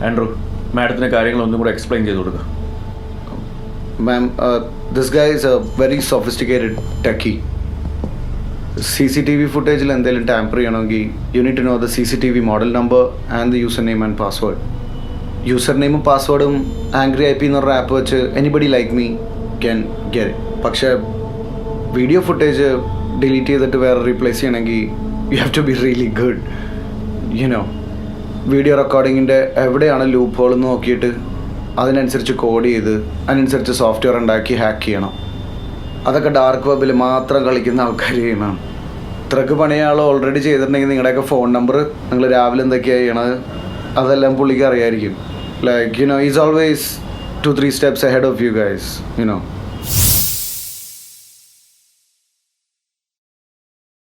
Andrew, മാഡത്തിന് കാര്യങ്ങൾ ഒന്നും കൂടെ എക്സ്പ്ലെയിൻ ചെയ്ത് കൊടുക്കുക. Ma'am, this guy is a very sophisticated techie. CCTV footage എന്തെങ്കിലും ടാമ്പർ ചെയ്യണമെങ്കിൽ you need to know the CCTV model number and the user name and password. User നെയിമും പാസ്വേഡും ആംഗ്രി IP എന്ന് പറഞ്ഞ ആപ്പ് വെച്ച് anybody like me can get. പക്ഷേ video footage delete ചെയ്തിട്ട് വേറെ റീപ്ലേസ് ചെയ്യണമെങ്കിൽ you have to be really good. You know, video റെക്കോർഡിങ്ങിൻ്റെ എവിടെയാണ് ലൂപ്പ് ഹോൾ എന്ന് നോക്കിയിട്ട് അതിനനുസരിച്ച് കോഡ് ചെയ്ത് അതിനനുസരിച്ച് സോഫ്റ്റ്വെയർ ഉണ്ടാക്കി ഹാക്ക് ചെയ്യണം. അതൊക്കെ ഡാർക്ക് വെബിൽ മാത്രം കളിക്കുന്ന ആൾക്കാർ ചെയ്യണം. ഇത്രക്ക് പണിയ ആൾ ഓൾറെഡി ചെയ്തിട്ടുണ്ടെങ്കിൽ നിങ്ങളുടെയൊക്കെ ഫോൺ നമ്പർ നിങ്ങൾ രാവിലെ എന്തൊക്കെയാണ് ചെയ്യണത് അതെല്ലാം പുള്ളിക്ക് അറിയായിരിക്കും. Like you know, is always 2-3 steps ahead of you guys, you know.